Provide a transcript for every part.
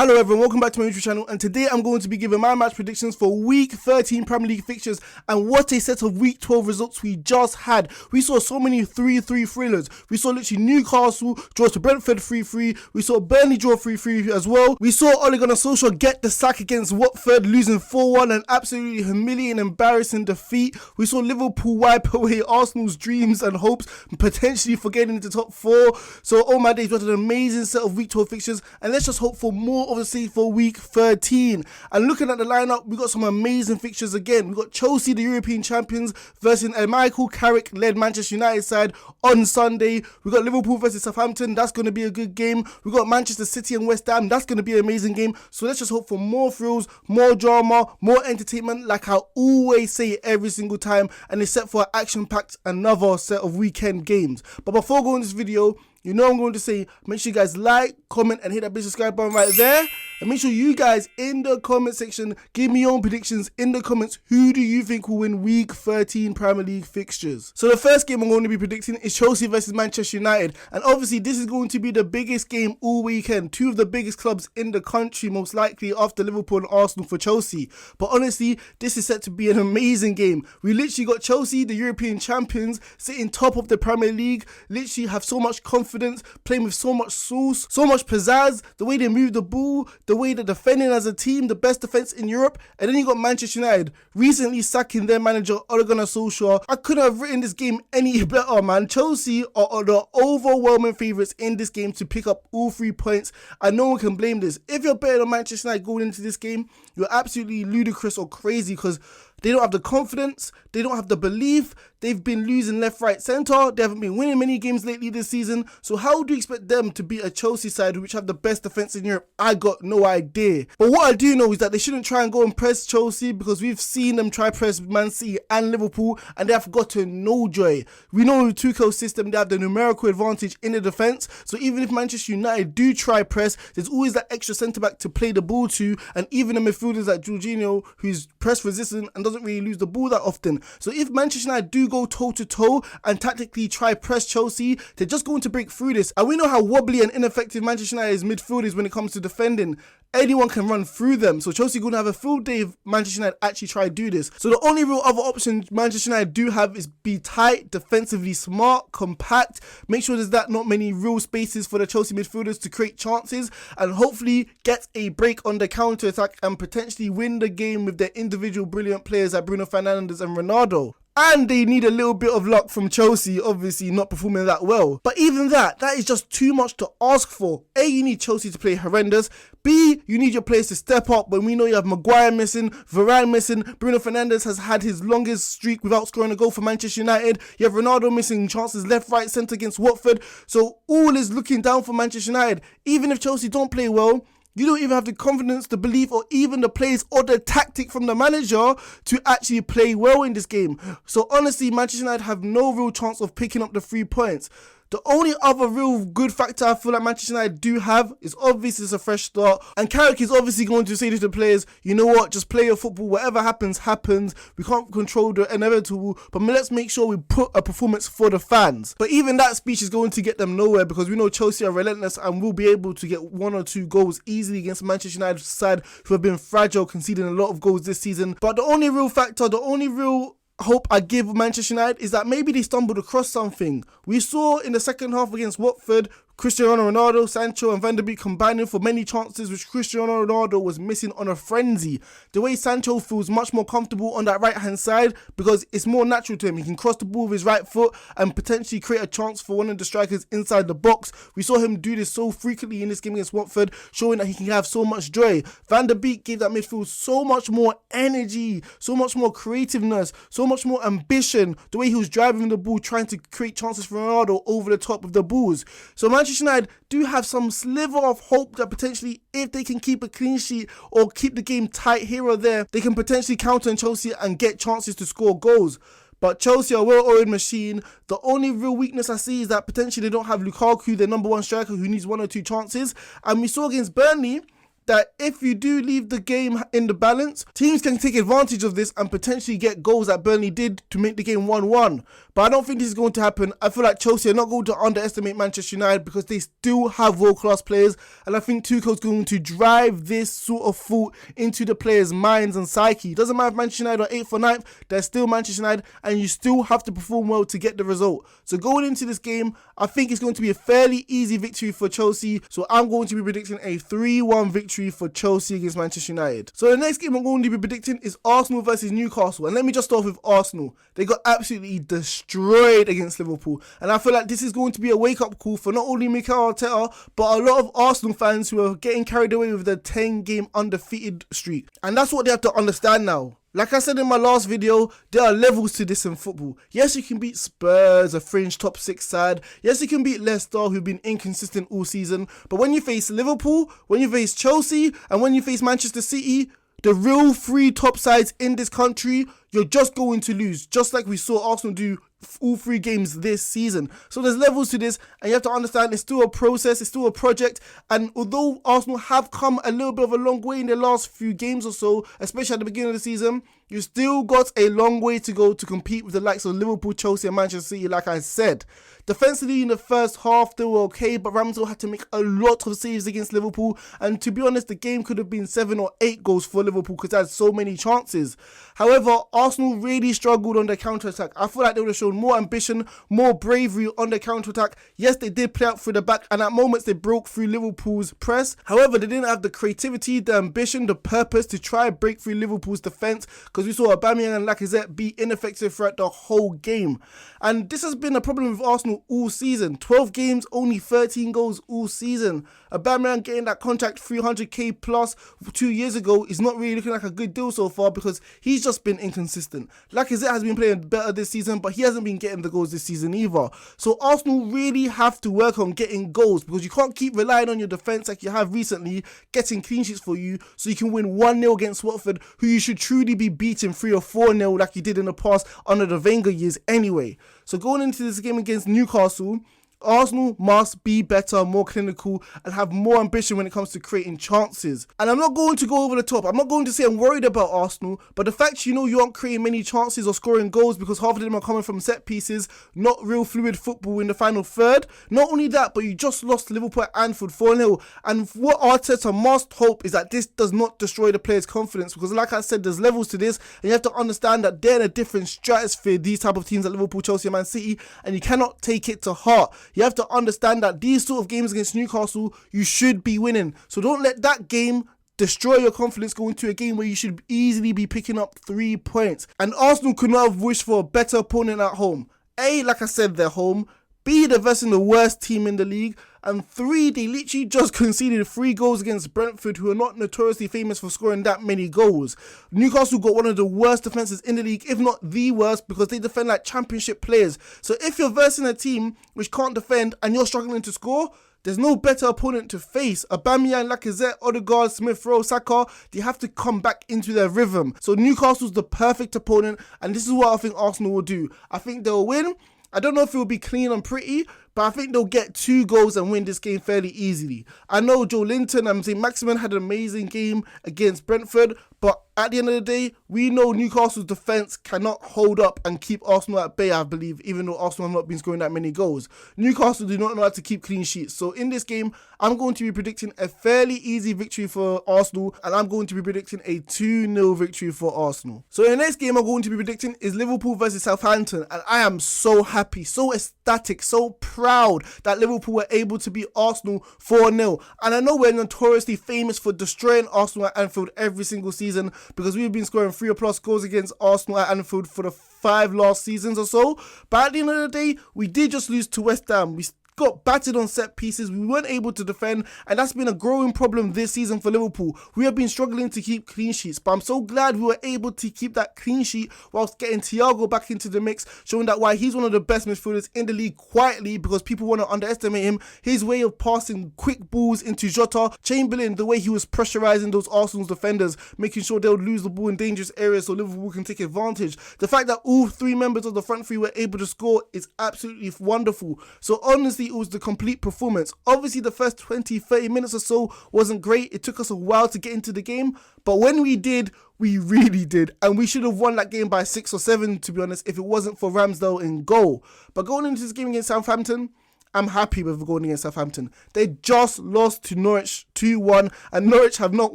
Hello everyone, welcome back to my YouTube channel, and today I'm going to be giving my match predictions for Week 13 Premier League fixtures, and what a set of Week 12 results we just had. We saw so many 3-3 thrillers. We saw literally Newcastle draw to Brentford 3-3. We saw Burnley draw 3-3 as well. We saw Ole Gunnar Solskjaer get the sack against Watford, losing 4-1, an absolutely humiliating, embarrassing defeat. We saw Liverpool wipe away Arsenal's dreams and hopes, potentially for getting into top 4. So, oh my days, what an amazing set of Week 12 fixtures, and let's just hope for more of the same for Week 13. And looking at the lineup, we got some amazing fixtures again. We got Chelsea, the European champions, versus a Michael Carrick led Manchester United side on Sunday. We got Liverpool versus Southampton. That's going to be a good game. We got Manchester City and West Ham. That's going to be an amazing game. So let's just hope for more thrills, more drama, more entertainment, like I always say every single time. And it's set for an action-packed another set of weekend games. But before going this video, you know I'm going to say, make sure you guys like, comment, and hit that big subscribe button right there. And make sure you guys in the comment section give me your own predictions in the comments. Who do you think will win Week 13 Premier League fixtures? So the first game I'm going to be predicting is Chelsea versus Manchester United. And obviously this is going to be the biggest game all weekend. Two of the biggest clubs in the country, most likely after Liverpool and Arsenal for Chelsea. But honestly, this is set to be an amazing game. We literally got Chelsea, the European champions, sitting top of the Premier League. Literally have so much confidence, playing with so much sauce, so much pizzazz, the way they move the ball, the way they're defending as a team, the best defense in Europe. And then you got Manchester United recently sacking their manager Ole Gunnar Solskjaer. I couldn't have written this game any better, man. Chelsea are the overwhelming favourites in this game to pick up all 3 points, and no one can blame this. If you're betting on Manchester United going into this game, you're absolutely ludicrous or crazy, because they don't have the confidence, they don't have the belief, they've been losing left, right, centre, they haven't been winning many games lately this season. So how do you expect them to beat a Chelsea side which have the best defence in Europe? I got no idea. But what I do know is that they shouldn't try and go and press Chelsea, because we've seen them try press Man City and Liverpool and they have gotten no joy. We know with Tuchel's system they have the numerical advantage in the defence, so even if Manchester United do try press, there's always that extra centre-back to play the ball to, and even the midfielders like Jorginho, who's press resistant and doesn't really lose the ball that often. So if Manchester United do go toe-to-toe and tactically try press Chelsea, they're just going to break through this. And we know how wobbly and ineffective Manchester United's midfield is when it comes to defending. Anyone can run through them. So Chelsea are going to have a field day if Manchester United actually try to do this. So the only real other option Manchester United do have is be tight, defensively smart, compact. Make sure there's not many real spaces for the Chelsea midfielders to create chances, and hopefully get a break on the counter-attack and potentially win the game with their individual brilliant players like Bruno Fernandes and Ronaldo. And they need a little bit of luck from Chelsea, obviously not performing that well. But even that is just too much to ask for. A, you need Chelsea to play horrendous. B, you need your players to step up when we know you have Maguire missing, Varane missing, Bruno Fernandes has had his longest streak without scoring a goal for Manchester United. You have Ronaldo missing chances left, right, centre against Watford. So all is looking down for Manchester United. Even if Chelsea don't play well, you don't even have the confidence, the belief, or even the players or the tactic from the manager to actually play well in this game. So honestly, Manchester United have no real chance of picking up the 3 points. The only other real good factor I feel like Manchester United do have is obviously it's a fresh start. And Carrick is obviously going to say to the players, you know what, just play your football. Whatever happens, happens. We can't control the inevitable, but let's make sure we put a performance for the fans. But even that speech is going to get them nowhere, because we know Chelsea are relentless and will be able to get 1 or 2 goals easily against Manchester United's side, who have been fragile, conceding a lot of goals this season. But the only real factor, the only real hope I give Manchester United is that maybe they stumbled across something. We saw in the second half against Watford, Cristiano Ronaldo, Sancho and Van der Beek combining for many chances which Cristiano Ronaldo was missing on a frenzy. The way Sancho feels much more comfortable on that right hand side, because it's more natural to him. He can cross the ball with his right foot and potentially create a chance for one of the strikers inside the box. We saw him do this so frequently in this game against Watford, showing that he can have so much joy. Van der Beek gave that midfield so much more energy, so much more creativeness, so much more ambition. The way he was driving the ball, trying to create chances for Ronaldo over the top of the balls. So Manchester United do have some sliver of hope that potentially, if they can keep a clean sheet or keep the game tight here or there, they can potentially counter on Chelsea and get chances to score goals. But Chelsea are a well-oiled machine. The only real weakness I see is that potentially they don't have Lukaku, their number 1 striker, who needs 1 or 2 chances. And we saw against Burnley, that if you do leave the game in the balance, teams can take advantage of this and potentially get goals that Burnley did to make the game 1-1. But I don't think this is going to happen. I feel like Chelsea are not going to underestimate Manchester United because they still have world-class players, and I think Tuchel's going to drive this sort of thought into the players' minds and psyche. It doesn't matter if Manchester United are 8th or 9th, they're still Manchester United, and you still have to perform well to get the result. So going into this game, I think it's going to be a fairly easy victory for Chelsea. So I'm going to be predicting a 3-1 victory for Chelsea against Manchester United. So the next game I'm going to be predicting is Arsenal versus Newcastle. And let me just start off with Arsenal. They got absolutely destroyed against Liverpool. And I feel like this is going to be a wake-up call for not only Mikel Arteta, but a lot of Arsenal fans who are getting carried away with the 10-game undefeated streak. And that's what they have to understand now. Like I said in my last video, there are levels to this in football. Yes, you can beat Spurs, a fringe top 6 side. Yes, you can beat Leicester, who've been inconsistent all season. But when you face Liverpool, when you face Chelsea, and when you face Manchester City, the real 3 top sides in this country, you're just going to lose. Just like we saw Arsenal do all 3 games this season. So there's levels to this, and you have to understand it's still a process, it's still a project. And although Arsenal have come a little bit of a long way in their last few games or so, especially at the beginning of the season, you still got a long way to go to compete with the likes of Liverpool, Chelsea and Manchester City, like I said. Defensively in the first half, they were okay, but Ramsdale had to make a lot of saves against Liverpool. And to be honest, the game could have been 7 or 8 goals for Liverpool because they had so many chances. However, Arsenal really struggled on their counter-attack. I feel like they would have shown more ambition, more bravery on their counter-attack. Yes, they did play out through the back, and at moments they broke through Liverpool's press. However, they didn't have the creativity, the ambition, the purpose to try and break through Liverpool's defence, because we saw Aubameyang and Lacazette be ineffective throughout the whole game. And this has been a problem with Arsenal all season. 12 games, only 13 goals all season. Aubameyang getting that contract 300k plus 2 years ago is not really looking like a good deal so far because he's just been inconsistent. Lacazette has been playing better this season, but he hasn't been getting the goals this season either. So Arsenal really have to work on getting goals because you can't keep relying on your defence like you have recently, getting clean sheets for you so you can win 1-0 against Watford, who you should truly be beating 3 or 4-0 like you did in the past under the Wenger years anyway. So going into this game against Newcastle, Arsenal must be better, more clinical, and have more ambition when it comes to creating chances. And I'm not going to go over the top. I'm not going to say I'm worried about Arsenal, but the fact you aren't creating many chances or scoring goals because half of them are coming from set pieces, not real fluid football in the final third. Not only that, but you just lost to Liverpool at Anfield 4-0. And what Arteta must hope is that this does not destroy the players' confidence because like I said, there's levels to this, and you have to understand that they're in a different stratosphere, these type of teams like Liverpool, Chelsea, and Man City, and you cannot take it to heart. You have to understand that these sort of games against Newcastle, you should be winning. So don't let that game destroy your confidence going into a game where you should easily be picking up 3 points. And Arsenal could not have wished for a better opponent at home. A, like I said, they're home. B, they're versing the worst team in the league. And 3, they literally just conceded 3 goals against Brentford, who are not notoriously famous for scoring that many goals. Newcastle got one of the worst defences in the league, if not the worst, because they defend like championship players. So if you're versing a team which can't defend and you're struggling to score, there's no better opponent to face. Aubameyang, Lacazette, Odegaard, Smith Rowe, Saka, they have to come back into their rhythm. So Newcastle's the perfect opponent, and this is what I think Arsenal will do. I think they'll win. I don't know if it will be clean and pretty, but I think they'll get 2 goals and win this game fairly easily. I know Joe Linton and St. Maximin had an amazing game against Brentford, but at the end of the day, we know Newcastle's defence cannot hold up and keep Arsenal at bay, I believe, even though Arsenal have not been scoring that many goals. Newcastle do not know how to keep clean sheets. So in this game, I'm going to be predicting a fairly easy victory for Arsenal, and I'm going to be predicting a 2-0 victory for Arsenal. So the next game I'm going to be predicting is Liverpool versus Southampton, and I am so happy, so ecstatic, so proud that Liverpool were able to beat Arsenal 4-0. And I know we're notoriously famous for destroying Arsenal at Anfield every single season because we've been scoring 3 or plus goals against Arsenal at Anfield for the 5 last seasons or so. But at the end of the day, we did just lose to West Ham. We got battered on set pieces. We weren't able to defend, and that's been a growing problem this season for Liverpool. We have been struggling to keep clean sheets, but I'm so glad we were able to keep that clean sheet whilst getting Thiago back into the mix, showing that why he's one of the best midfielders in the league quietly because people want to underestimate him. His way of passing quick balls into Jota, Chamberlain, the way he was pressurising those Arsenal's defenders, making sure they'll lose the ball in dangerous areas so Liverpool can take advantage. The fact that all 3 members of the front 3 were able to score is absolutely wonderful. So honestly, honestly, it was the complete performance. Obviously, the first 20-30 minutes or so wasn't great. It took us a while to get into the game, but when we did, we really did, and we should have won that game by 6 or 7, to be honest, if it wasn't for Ramsdale in goal. But going into this game against Southampton, I'm happy with going against Southampton. They just lost to Norwich 2-1, and Norwich have not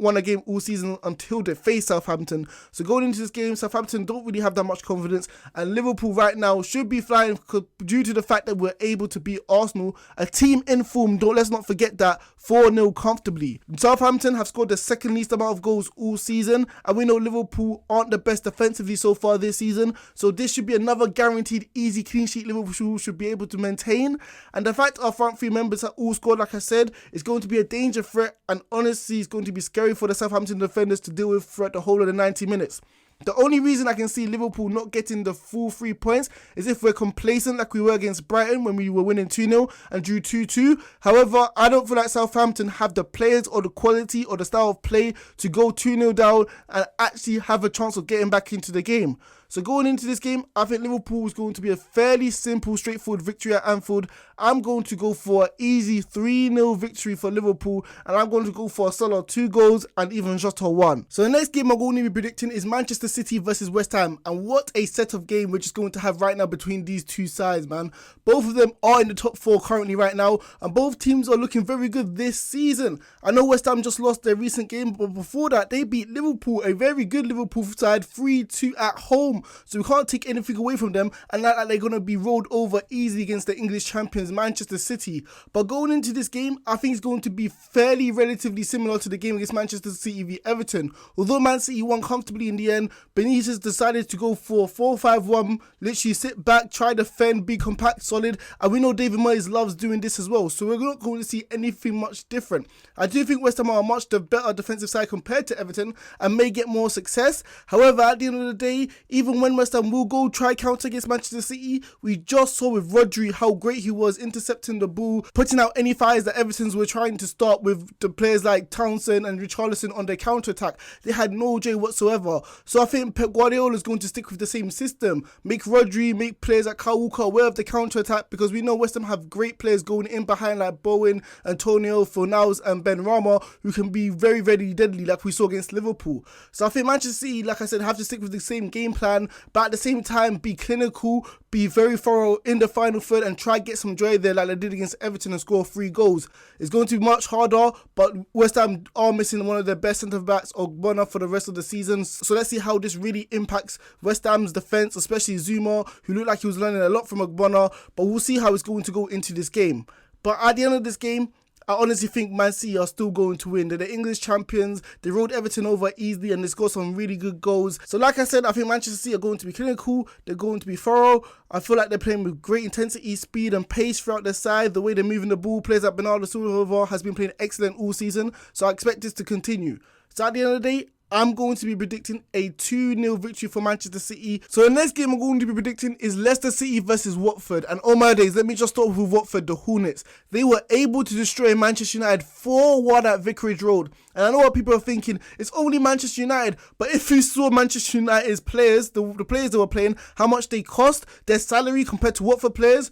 won a game all season until they face Southampton. So going into this game, Southampton don't really have that much confidence, and Liverpool right now should be flying due to the fact that we're able to beat Arsenal, a team in form. Let's not forget that, 4-0 comfortably. Southampton have scored the second least amount of goals all season, and we know Liverpool aren't the best defensively so far this season, so this should be another guaranteed easy clean sheet Liverpool should be able to maintain. And the fact our front three members have all scored, like I said, is going to be a danger threat, and honestly, it's going to be scary for the Southampton defenders to deal with throughout the whole of the 90 minutes. The only reason I can see Liverpool not getting the full 3 points is if we're complacent like we were against Brighton when we were winning 2-0 and drew 2-2. However, I don't feel like Southampton have the players or the quality or the style of play to go 2-0 down and actually have a chance of getting back into the game. So going into this game, I think Liverpool is going to be a fairly simple, straightforward victory at Anfield. I'm going to go for an easy 3-0 victory for Liverpool, and I'm going to go for a solid 2 goals and even just a 1. So the next game I'm going to be predicting is Manchester City versus West Ham, and what a set of game we're just going to have right now between these two sides, man. Both of them are in the top 4 currently right now, and both teams are looking very good this season. I know West Ham just lost their recent game, but before that, they beat Liverpool, a very good Liverpool side, 3-2 at home. So we can't take anything away from them and not like they're going to be rolled over easily against the English champions Manchester City. But going into this game, I think it's going to be fairly relatively similar to the game against Manchester City v Everton. Although Man City won comfortably in the end, Benitez decided to go for 4-5-1, literally sit back, try to defend, be compact, solid, and we know David Moyes loves doing this as well. So we're not going to see anything much different. I do think West Ham are much the better defensive side compared to Everton and may get more success. However, at the end of the day, even when West Ham will go try counter against Manchester City, we just saw with Rodri how great he was intercepting the ball, putting out any fires that Everton's were trying to start with the players like Townsend and Richarlison on their counter-attack. They had no joy whatsoever. So I think Pep Guardiola is going to stick with the same system. Make Rodri, make players like Kyle Walker aware of the counter-attack, because we know West Ham have great players going in behind like Bowen, Antonio, Fornals and Ben Rama, who can be very, very deadly like we saw against Liverpool. So I think Manchester City, like I said, have to stick with the same game plan, but at the same time be clinical, be very thorough in the final third and try get some joy there like they did against Everton and score 3 goals. It's going to be much harder, but West Ham are missing one of their best centre-backs, Ogbonna, for the rest of the season. So let's see how this really impacts West Ham's defence, especially Zuma, who looked like he was learning a lot from Ogbonna, but we'll see how it's going to go into this game. But at the end of this game, I honestly think Man City are still going to win. They're the English champions. They rolled Everton over easily and they scored some really good goals. So like I said, I think Manchester City are going to be clinical. They're going to be thorough. I feel like they're playing with great intensity, speed and pace throughout their side. The way they're moving the ball, players like Bernardo Silva has been playing excellent all season. So I expect this to continue. So at the end of the day, I'm going to be predicting a 2-0 victory for Manchester City. So the next game I'm going to be predicting is Leicester City versus Watford. And oh my days, let me just start with Watford, the Hornets. They were able to destroy Manchester United 4-1 at Vicarage Road. And I know what people are thinking, it's only Manchester United. But if you saw Manchester United's players, the players they were playing, how much they cost, their salary compared to Watford players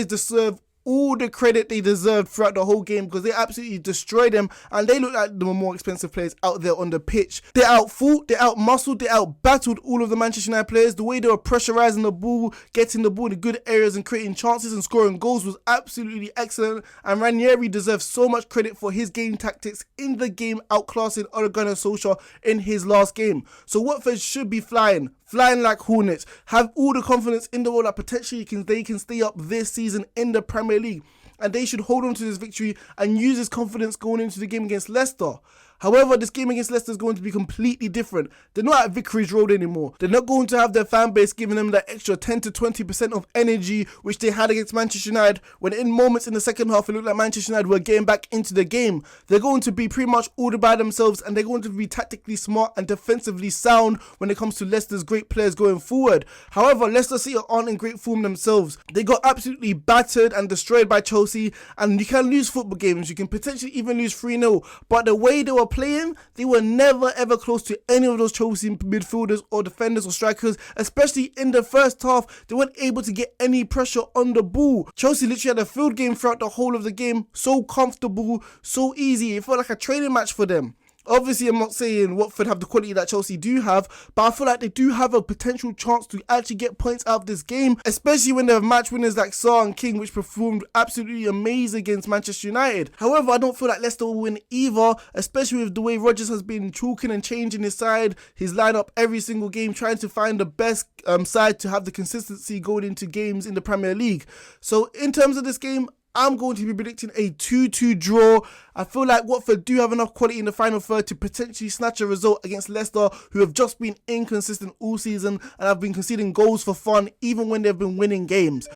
deserve all the credit they deserved throughout the whole game, because they absolutely destroyed them and they look like the more expensive players out there on the pitch. They out-fought, they out-muscled, they out-battled all of the Manchester United players. The way they were pressurising the ball, getting the ball in good areas and creating chances and scoring goals was absolutely excellent, and Ranieri deserves so much credit for his game tactics in the game, outclassing Ole Gunnar Solskjaer in his last game. So Watford should be flying like Hornets, have all the confidence in the world that potentially they can stay up this season in the Premier League, and they should hold on to this victory and use this confidence going into the game against Leicester. However, this game against Leicester is going to be completely different. They're not at Vicarage Road anymore. They're not going to have their fan base giving them that extra 10 to 20% of energy which they had against Manchester United, when in moments in the second half it looked like Manchester United were getting back into the game. They're going to be pretty much all by themselves, and they're going to be tactically smart and defensively sound when it comes to Leicester's great players going forward. However, Leicester City aren't in great form themselves. They got absolutely battered and destroyed by Chelsea, and you can lose football games. You can potentially even lose 3-0, but the way they were playing, they were never ever close to any of those Chelsea midfielders or defenders or strikers, especially in the first half. They weren't able to get any pressure on the ball. Chelsea literally had a field game throughout the whole of the game, so comfortable, so easy. It felt like a training match for them. Obviously, I'm not saying Watford have the quality that Chelsea do have, but I feel like they do have a potential chance to actually get points out of this game, especially when they have match winners like Son and King, which performed absolutely amazing against Manchester United. However, I don't feel like Leicester will win either, especially with the way Rodgers has been chalking and changing his side, his lineup every single game, trying to find the best side to have the consistency going into games in the Premier League. So in terms of this game, I'm going to be predicting a 2-2 draw. I feel like Watford do have enough quality in the final third to potentially snatch a result against Leicester, who have just been inconsistent all season and have been conceding goals for fun even when they've been winning games.